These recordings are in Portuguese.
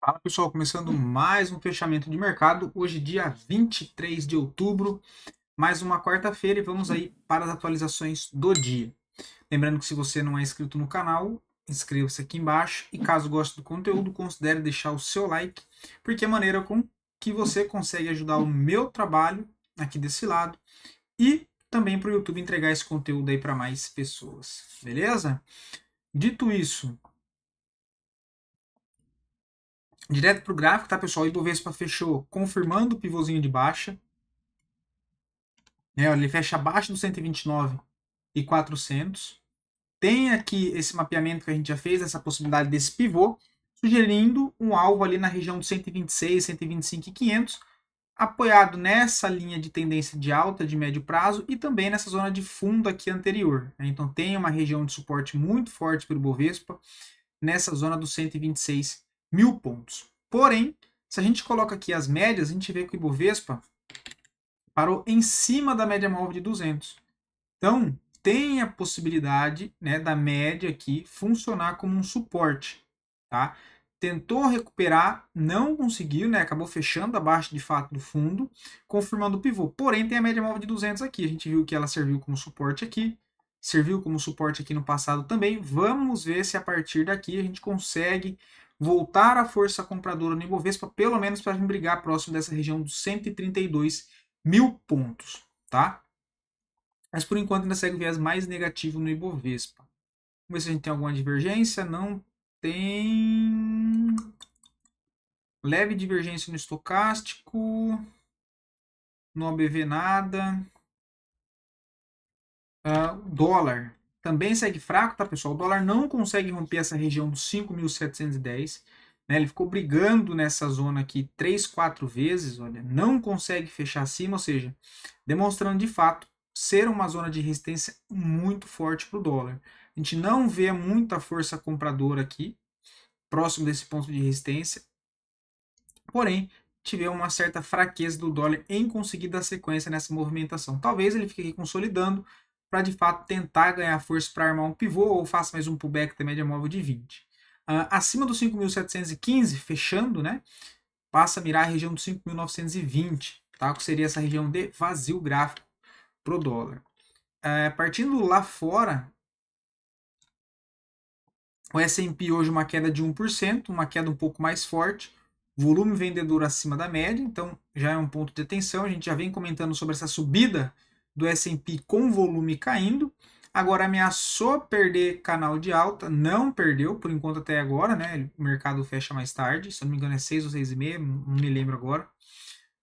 Fala pessoal, começando mais um fechamento de mercado. Hoje, dia 23 de outubro, mais uma quarta-feira e vamos aí para as atualizações do dia. Lembrando que se você não é inscrito no canal, inscreva-se aqui embaixo e caso goste do conteúdo, considere deixar o seu like, porque é a maneira com que você consegue ajudar o meu trabalho aqui desse lado e também para o YouTube entregar esse conteúdo aí para mais pessoas, beleza? Dito isso, direto para o gráfico, tá, pessoal? O Ibovespa fechou confirmando o pivôzinho de baixa. Né? Ele fecha abaixo do 129.400. Tem aqui esse mapeamento que a gente já fez, essa possibilidade desse pivô, sugerindo um alvo ali na região dos 126, 125.500, apoiado nessa linha de tendência de alta de médio prazo e também nessa zona de fundo aqui anterior. Né? Então tem uma região de suporte muito forte para o Ibovespa nessa zona dos 126 mil pontos. Porém, se a gente coloca aqui as médias, a gente vê que o Ibovespa parou em cima da média móvel de 200. Então, tem a possibilidade, né, da média aqui funcionar como um suporte, tá? Tentou recuperar, não conseguiu, né? Acabou fechando abaixo de fato do fundo, confirmando o pivô. Porém, tem a média móvel de 200 aqui. A gente viu que ela serviu como suporte aqui, serviu como suporte aqui no passado também. Vamos ver se a partir daqui a gente consegue voltar à força compradora no Ibovespa, pelo menos para brigar próximo dessa região dos 132 mil pontos, tá? Mas por enquanto ainda segue o viés mais negativo no Ibovespa. Vamos ver se a gente tem alguma divergência. Não tem. Leve divergência no estocástico. No ABV nada. Dólar também segue fraco, tá, pessoal? O dólar não consegue romper essa região dos 5.710. Né? Ele ficou brigando nessa zona aqui 3, 4 vezes. Olha, não consegue fechar acima, ou seja, demonstrando de fato ser uma zona de resistência muito forte para o dólar. A gente não vê muita força compradora aqui, próximo desse ponto de resistência, porém, tivemos uma certa fraqueza do dólar em conseguir dar sequência nessa movimentação. Talvez ele fique aqui consolidando para de fato tentar ganhar força para armar um pivô ou faça mais um pullback da média móvel de 20. Acima dos 5.715, fechando, né, passa a mirar a região dos 5.920, tá, que seria essa região de vazio gráfico para o dólar. Partindo lá fora, o S&P hoje uma queda de 1%, uma queda um pouco mais forte, volume vendedor acima da média, então já é um ponto de atenção. A gente já vem comentando sobre essa subida do S&P com volume caindo. Agora ameaçou perder canal de alta, não perdeu por enquanto até agora, né? O mercado fecha mais tarde, se eu não me engano é 6 ou 6,5, não me lembro agora.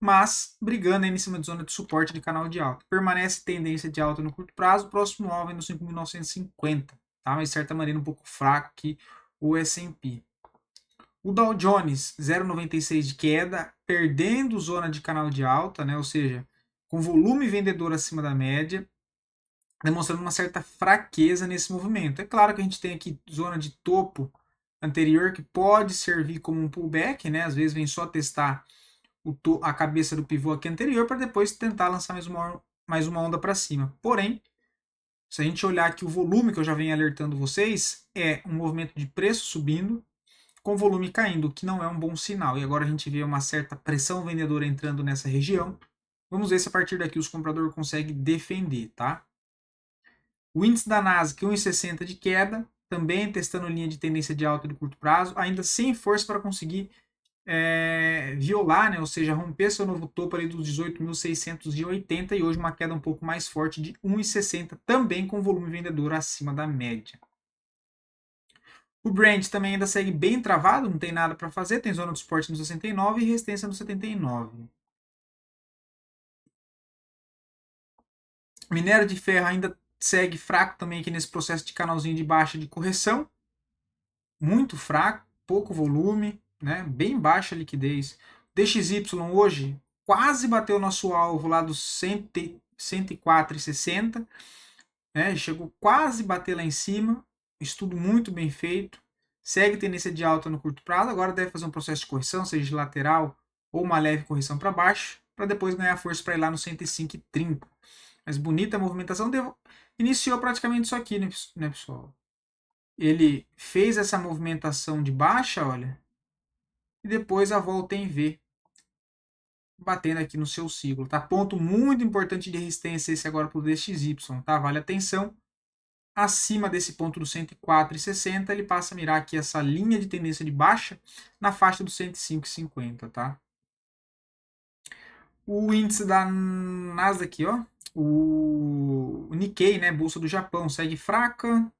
Mas brigando aí em cima de zona de suporte de canal de alta. Permanece tendência de alta no curto prazo, próximo alvo é no 5.950, tá? Mas de certa maneira um pouco fraco aqui o S&P. O Dow Jones 0,96 de queda, perdendo zona de canal de alta, né? Ou seja, com volume vendedor acima da média, demonstrando uma certa fraqueza nesse movimento. É claro que a gente tem aqui zona de topo anterior que pode servir como um pullback, né? Às vezes vem só testar a cabeça do pivô aqui anterior para depois tentar lançar mais uma onda para cima. Porém, se a gente olhar aqui o volume que eu já venho alertando vocês, é um movimento de preço subindo com volume caindo, o que não é um bom sinal. E agora a gente vê uma certa pressão vendedora entrando nessa região. Vamos ver se a partir daqui os compradores conseguem defender, tá? O índice da Nasdaq 1,60 de queda, também testando linha de tendência de alta de curto prazo, ainda sem força para conseguir violar, né, ou seja, romper seu novo topo ali dos 18.680 e hoje uma queda um pouco mais forte de 1,60, também com volume vendedor acima da média. O Brent também ainda segue bem travado, não tem nada para fazer, tem zona de suporte no 69 e resistência no 79. Minério de ferro ainda segue fraco também aqui nesse processo de canalzinho de baixa de correção, muito fraco, pouco volume, né? Bem baixa a liquidez. DXY hoje quase bateu nosso alvo lá dos 104,60, né? Chegou quase a bater lá em cima. Estudo muito bem feito. Segue tendência de alta no curto prazo. Agora deve fazer um processo de correção, seja de lateral ou uma leve correção para baixo, para depois ganhar força para ir lá no 105,30. Mas bonita a movimentação. Iniciou praticamente isso aqui, né, pessoal? Ele fez essa movimentação de baixa, olha, e depois a volta em V, batendo aqui no seu ciclo, tá? Ponto muito importante de resistência esse agora para o DXY, tá? Vale atenção. Acima desse ponto do 104,60, ele passa a mirar aqui essa linha de tendência de baixa na faixa do 105,50, tá? O índice da Nasdaq, ó, o Nikkei, né, bolsa do Japão, segue fraca.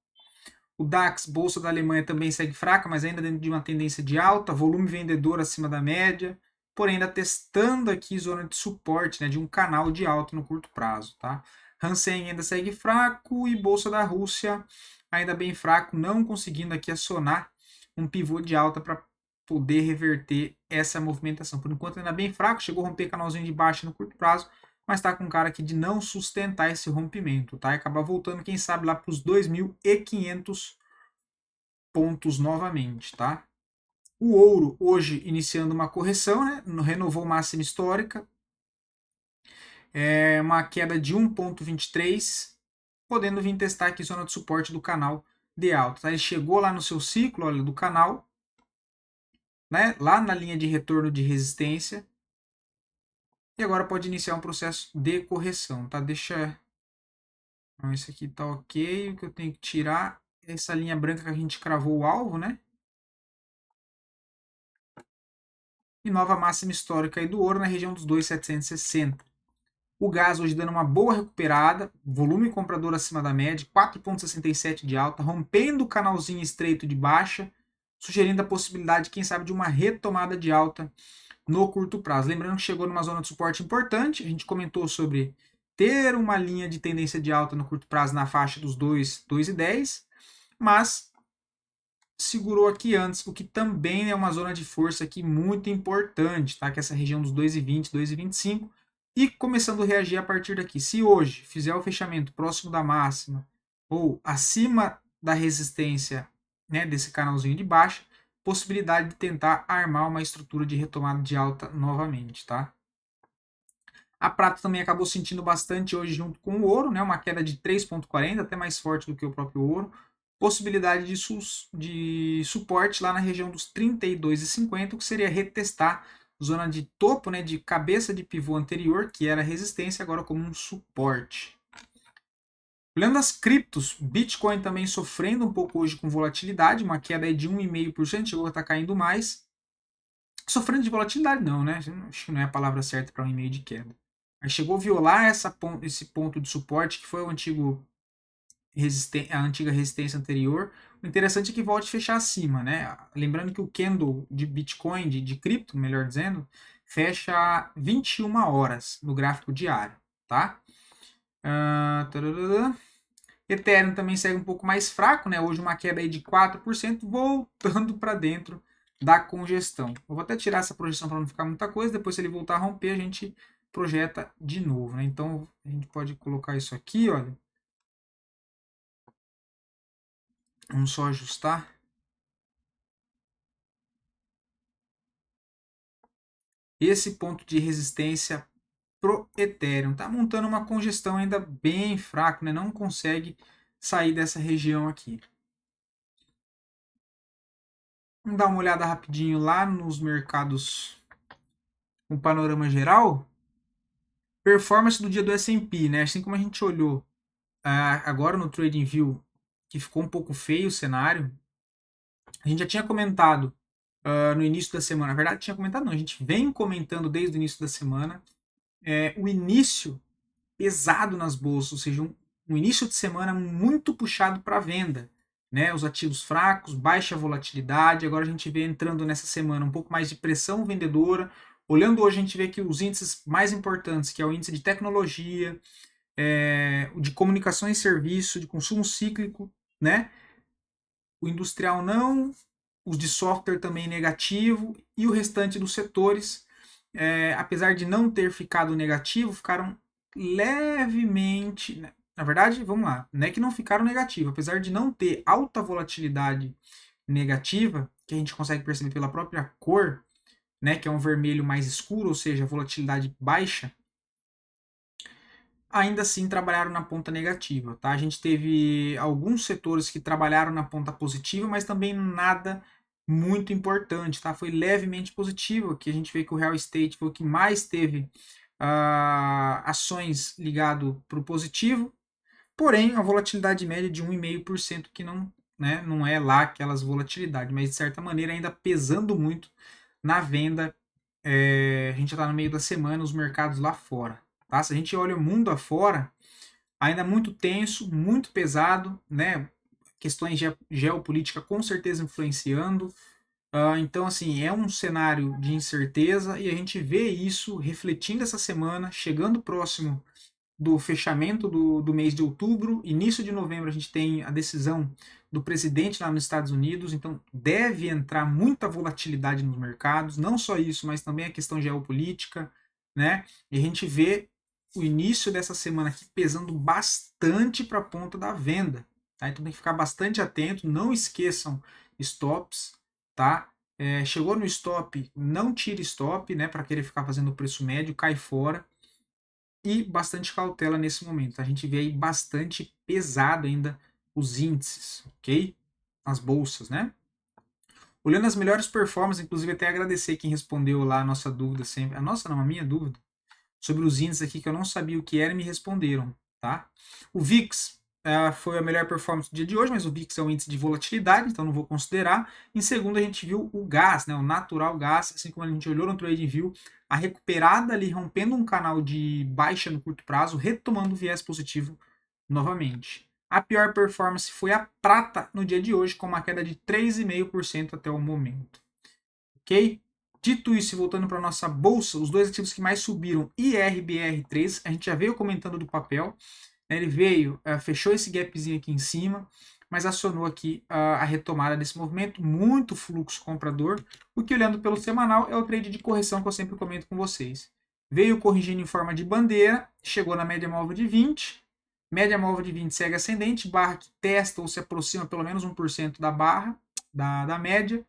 O DAX, bolsa da Alemanha, também segue fraca, mas ainda dentro de uma tendência de alta, volume vendedor acima da média, porém ainda testando aqui zona de suporte, né, de um canal de alta no curto prazo, tá? Hansen ainda segue fraco e bolsa da Rússia ainda bem fraco, não conseguindo aqui acionar um pivô de alta para poder reverter essa movimentação. Por enquanto ainda bem fraco, chegou a romper canalzinho de baixa no curto prazo, mas está com cara aqui de não sustentar esse rompimento, tá? E acabar voltando, quem sabe, lá para os 2.500 pontos novamente, tá? O ouro hoje iniciando uma correção, né? Renovou máxima histórica, uma queda de 1,23, podendo vir testar aqui zona de suporte do canal de alta. Tá? Ele chegou lá no seu ciclo, olha, do canal, né? Lá na linha de retorno de resistência, e agora pode iniciar um processo de correção, tá? Deixa, não, esse aqui tá ok. O que eu tenho que tirar é essa linha branca que a gente cravou o alvo, né? E nova máxima histórica aí do ouro na região dos 2.760. O gás hoje dando uma boa recuperada, volume comprador acima da média, 4,67 de alta, rompendo o canalzinho estreito de baixa, sugerindo a possibilidade, quem sabe, de uma retomada de alta no curto prazo. Lembrando que chegou numa zona de suporte importante, a gente comentou sobre ter uma linha de tendência de alta no curto prazo na faixa dos 2,10, mas segurou aqui antes, o que também é uma zona de força aqui muito importante, tá? Que é essa região dos 2,20, 2,25, e começando a reagir a partir daqui. Se hoje fizer o fechamento próximo da máxima ou acima da resistência, né, desse canalzinho de baixa, possibilidade de tentar armar uma estrutura de retomada de alta novamente, tá? A prata também acabou sentindo bastante hoje junto com o ouro, né? Uma queda de 3,40, até mais forte do que o próprio ouro. Possibilidade de suporte lá na região dos 32,50, que seria retestar zona de topo, né, de cabeça de pivô anterior, que era resistência, agora como um suporte. Olhando as criptos, Bitcoin também sofrendo um pouco hoje com volatilidade, uma queda de 1,5%, chegou a estar caindo mais. Sofrendo de volatilidade não, né? Acho que não é a palavra certa para 1,5% de queda. Aí chegou a violar esse ponto de suporte, que foi o a antiga resistência anterior. O interessante é que volte a fechar acima, né? Lembrando que o candle de Bitcoin, de cripto, melhor dizendo, fecha 21 horas no gráfico diário, tá? Ethereum também segue um pouco mais fraco, né? Hoje uma queda aí de 4%, voltando para dentro da congestão. Eu vou até tirar essa projeção para não ficar muita coisa, depois se ele voltar a romper, a gente projeta de novo, né? Então a gente pode colocar isso aqui, olha. Vamos só ajustar. Esse ponto de resistência pro Ethereum. Tá montando uma congestão ainda bem fraca, né? Não consegue sair dessa região aqui. Vamos dar uma olhada rapidinho lá nos mercados com panorama geral. Performance do dia do S&P, né? Assim como a gente olhou agora no TradingView, que ficou um pouco feio o cenário, a gente já tinha comentado no início da semana, na verdade tinha comentado não, a gente vem comentando desde o início da semana, o início pesado nas bolsas, ou seja, um início de semana muito puxado para venda, né? Os ativos fracos, baixa volatilidade. Agora a gente vê entrando nessa semana um pouco mais de pressão vendedora. Olhando hoje, a gente vê que os índices mais importantes, que é o índice de tecnologia, o de comunicação e serviço, de consumo cíclico, né? O industrial não, os de software também negativo, e o restante dos setores, apesar de não ter ficado negativo, ficaram levemente. Na verdade, vamos lá, não é que não ficaram negativos, apesar de não ter alta volatilidade negativa, que a gente consegue perceber pela própria cor, né, que é um vermelho mais escuro, ou seja, volatilidade baixa, ainda assim trabalharam na ponta negativa. Tá? A gente teve alguns setores que trabalharam na ponta positiva, mas também nada muito importante, tá? Foi levemente positivo, aqui a gente vê que o real estate foi o que mais teve ações ligado para o positivo, porém a volatilidade média de 1,5% que não, né, não é lá aquelas volatilidades, mas de certa maneira ainda pesando muito na venda. A gente já está no meio da semana, os mercados lá fora. Tá? Se a gente olha o mundo afora, ainda muito tenso, muito pesado, né? Questões geopolítica com certeza influenciando. Então, assim, é um cenário de incerteza e a gente vê isso refletindo essa semana, chegando próximo do fechamento do mês de outubro, início de novembro a gente tem a decisão do presidente lá nos Estados Unidos, então deve entrar muita volatilidade nos mercados, não só isso, mas também a questão geopolítica, né? E a gente vê o início dessa semana aqui pesando bastante para a ponta da venda, tá? Então tem que ficar bastante atento, não esqueçam stops, tá? Chegou no stop, não tire stop, né? Para querer ficar fazendo o preço médio, cai fora e bastante cautela nesse momento. A gente vê aí bastante pesado ainda os índices, ok? As bolsas, né? Olhando as melhores performances, inclusive até agradecer quem respondeu lá a nossa dúvida sempre. A nossa não, a minha dúvida. Sobre os índices aqui que eu não sabia o que era e me responderam, tá? O VIX foi a melhor performance do dia de hoje, mas o VIX é um índice de volatilidade, então não vou considerar. Em segundo, a gente viu o gás, né, o natural gás, assim como a gente olhou no trading view, a recuperada ali, rompendo um canal de baixa no curto prazo, retomando o viés positivo novamente. A pior performance foi a prata no dia de hoje, com uma queda de 3,5% até o momento. Ok? Dito isso, voltando para a nossa bolsa, os dois ativos que mais subiram, IRBR3, a gente já veio comentando do papel, né, ele veio, fechou esse gapzinho aqui em cima, mas acionou aqui a retomada desse movimento, muito fluxo comprador, o que olhando pelo semanal é o trade de correção que eu sempre comento com vocês. Veio corrigindo em forma de bandeira, chegou na média móvel de 20, média móvel de 20 segue ascendente, barra que testa ou se aproxima pelo menos 1% da barra, da média.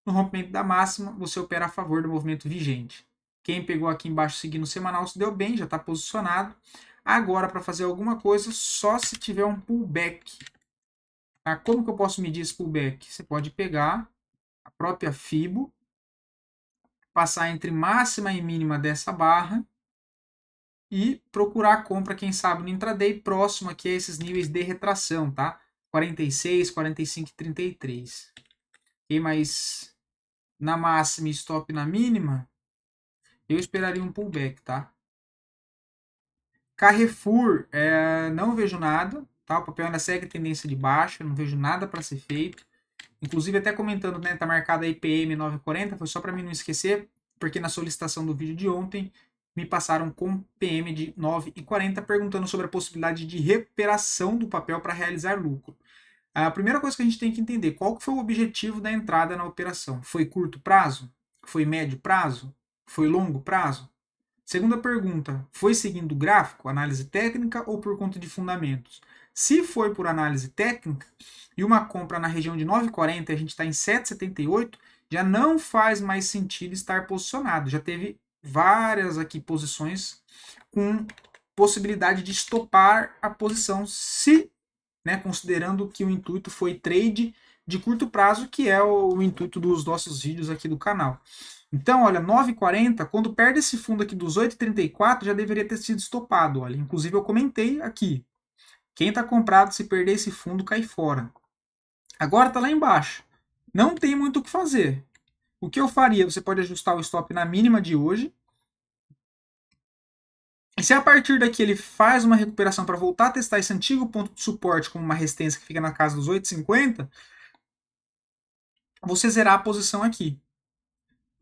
No rompimento da máxima, você opera a favor do movimento vigente. Quem pegou aqui embaixo seguindo o semanal se deu bem, já está posicionado. Agora, para fazer alguma coisa, só se tiver um pullback. Tá? Como que eu posso medir esse pullback? Você pode pegar a própria FIBO, passar entre máxima e mínima dessa barra e procurar a compra, quem sabe, no intraday próximo aqui a esses níveis de retração, tá? 46, 45 e 33. Ok, mas na máxima e stop na mínima, eu esperaria um pullback, tá? Carrefour, não vejo nada, tá? O papel ainda segue tendência de baixa, não vejo nada para ser feito. Inclusive, até comentando, né, tá marcada aí PM 940, foi só para mim não esquecer, porque na solicitação do vídeo de ontem me passaram com PM de 9,40 perguntando sobre a possibilidade de recuperação do papel para realizar lucro. A primeira coisa que a gente tem que entender, qual que foi o objetivo da entrada na operação? Foi curto prazo? Foi médio prazo? Foi longo prazo? Segunda pergunta, foi seguindo o gráfico, análise técnica ou por conta de fundamentos? Se foi por análise técnica e uma compra na região de 9,40 e a gente está em 7,78, já não faz mais sentido estar posicionado. Já teve várias aqui posições com possibilidade de estopar a posição, se, né, considerando que o intuito foi trade de curto prazo, que é o intuito dos nossos vídeos aqui do canal. Então, olha, 9,40, quando perde esse fundo aqui dos 8,34, já deveria ter sido estopado. Olha, inclusive eu comentei aqui. Quem está comprado, se perder esse fundo, cai fora. Agora está lá embaixo. Não tem muito o que fazer. O que eu faria? Você pode ajustar o stop na mínima de hoje. E se a partir daqui ele faz uma recuperação para voltar a testar esse antigo ponto de suporte como uma resistência que fica na casa dos 8,50, você zerar a posição aqui.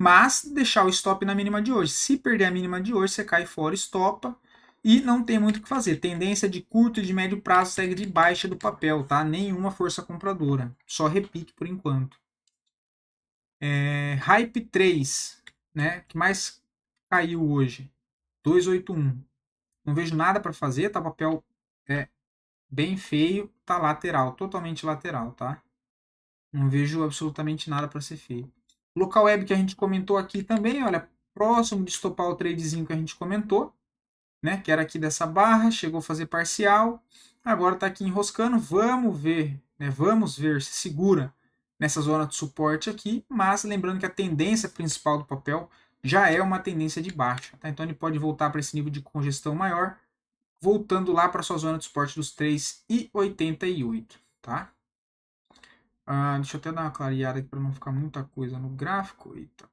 Mas deixar o stop na mínima de hoje. Se perder a mínima de hoje, você cai fora, estopa e não tem muito o que fazer. Tendência de curto e de médio prazo segue de baixa do papel, tá? Nenhuma força compradora. Só repique por enquanto. Hype 3, né? Que mais caiu hoje? 281. Não vejo nada para fazer, tá? Papel bem feio, tá lateral, totalmente lateral, tá? Não vejo absolutamente nada para ser feito. Local web que a gente comentou aqui também, olha, próximo de estopar o tradezinho que a gente comentou, né? Que era aqui dessa barra, chegou a fazer parcial, agora está aqui enroscando. Vamos ver, né? Vamos ver se segura nessa zona de suporte aqui, mas lembrando que a tendência principal do papel já é uma tendência de baixa. Tá? Então ele pode voltar para esse nível de congestão maior, voltando lá para sua zona de suporte dos 3,88. Tá? Deixa eu até dar uma clareada aqui para não ficar muita coisa no gráfico. Eita.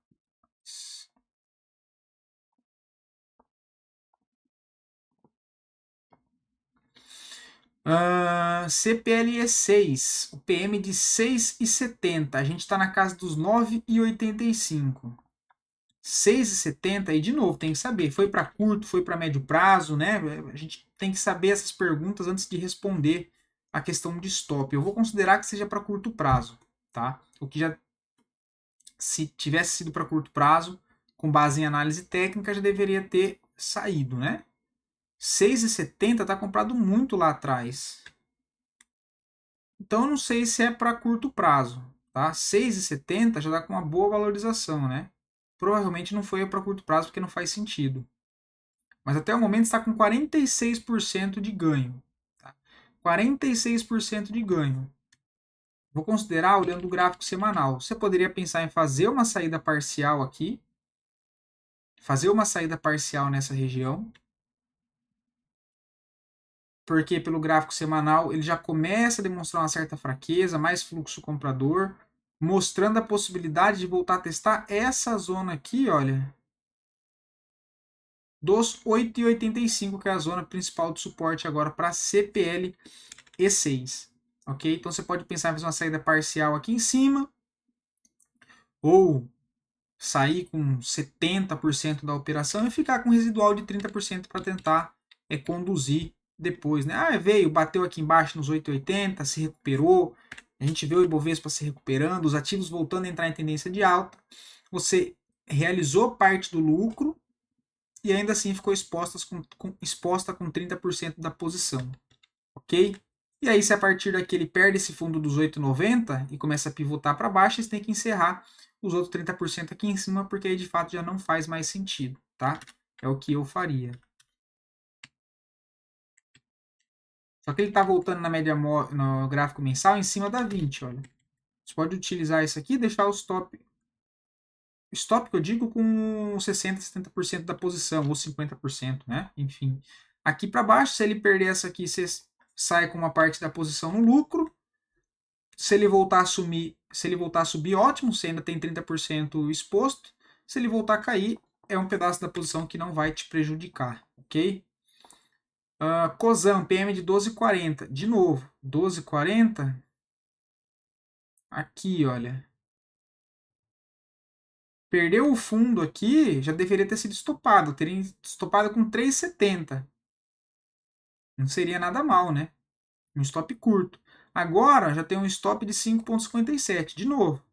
CPLE 6, o PM de 6,70. A gente está na casa dos 9,85. 6,70 e de novo, tem que saber, foi para curto, foi para médio prazo, né? A gente tem que saber essas perguntas antes de responder a questão de stop. Eu vou considerar que seja para curto prazo, tá? O que já se tivesse sido para curto prazo, com base em análise técnica, já deveria ter saído, né? 6,70 está comprado muito lá atrás. Então eu não sei se é para curto prazo, tá? 6,70 já dá com uma boa valorização, né? Provavelmente não foi para curto prazo porque não faz sentido. Mas até o momento está com 46% de ganho. Tá? 46% de ganho. Vou considerar olhando o gráfico semanal. Você poderia pensar em fazer uma saída parcial aqui. Fazer uma saída parcial nessa região. Porque pelo gráfico semanal ele já começa a demonstrar uma certa fraqueza, mais fluxo comprador, mostrando a possibilidade de voltar a testar essa zona aqui, olha, dos 8,85, que é a zona principal de suporte agora para CPL E6. Ok? Então você pode pensar em fazer uma saída parcial aqui em cima, ou sair com 70% da operação e ficar com residual de 30% para tentar conduzir depois. Né? Veio, bateu aqui embaixo nos 8,80, se recuperou, a gente vê o Ibovespa se recuperando, os ativos voltando a entrar em tendência de alta, você realizou parte do lucro e ainda assim ficou exposta com 30% da posição, ok? E aí, se a partir daqui ele perde esse fundo dos 8,90 e começa a pivotar para baixo, você tem que encerrar os outros 30% aqui em cima, porque aí de fato já não faz mais sentido, tá? É o que eu faria. Só que ele está voltando na média no gráfico mensal em cima da 20, olha. Você pode utilizar isso aqui e deixar o stop. Stop que eu digo com 60%, 70% da posição, ou 50%, né? Enfim. Aqui para baixo, se ele perder essa aqui, você sai com uma parte da posição no lucro. Se ele voltar a subir, ótimo, você ainda tem 30% exposto. Se ele voltar a cair, é um pedaço da posição que não vai te prejudicar, ok? COSAN, PM de 12,40. De novo, 12,40. Aqui, olha. Perdeu o fundo aqui, já deveria ter sido estopado. Teria estopado com 3,70. Não seria nada mal, né? Um stop curto. Agora já tem um stop de 5,57. De novo.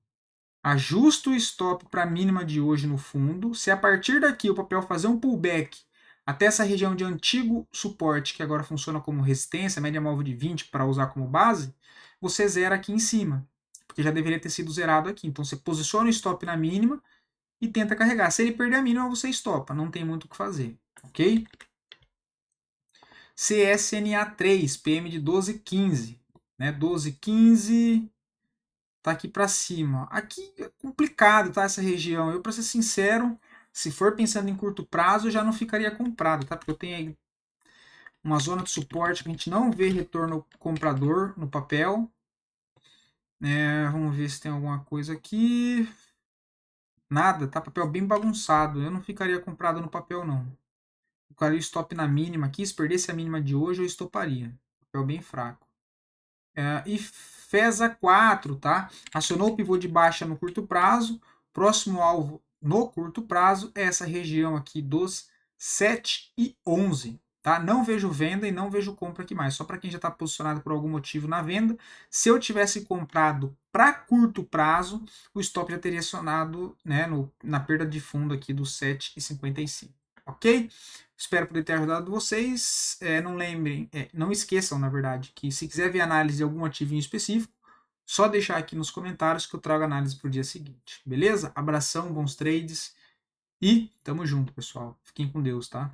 Ajusta o stop para a mínima de hoje no fundo. Se a partir daqui o papel fazer um pullback até essa região de antigo suporte, que agora funciona como resistência, média móvel de 20 para usar como base, você zera aqui em cima, porque já deveria ter sido zerado aqui. Então você posiciona o stop na mínima e tenta carregar. Se ele perder a mínima, você estopa, não tem muito o que fazer, ok? CSNA3, PM de 12,15, né? 12,15 tá aqui para cima. Aqui é complicado, tá? Essa região. Eu, para ser sincero, se for pensando em curto prazo, eu já não ficaria comprado, tá? Porque eu tenho aí uma zona de suporte que a gente não vê retorno comprador no papel. Vamos ver se tem alguma coisa aqui. Nada, tá? Papel bem bagunçado. Eu não ficaria comprado no papel, não. Eu ficaria stop na mínima aqui. Se perdesse a mínima de hoje, eu estoparia. Papel bem fraco. E FESA 4, tá? Acionou o pivô de baixa no curto prazo. Próximo alvo no curto prazo é essa região aqui dos 7,11. Tá? Não vejo venda e não vejo compra aqui mais. Só para quem já está posicionado por algum motivo na venda. Se eu tivesse comprado para curto prazo, o stop já teria acionado, né, na perda de fundo aqui dos 7,55. Ok? Espero poder ter ajudado vocês. Não lembrem, não esqueçam, na verdade, que se quiser ver análise de algum ativo em específico, só deixar aqui nos comentários que eu trago análise para o dia seguinte. Beleza? Abração, bons trades e tamo junto, pessoal. Fiquem com Deus, tá?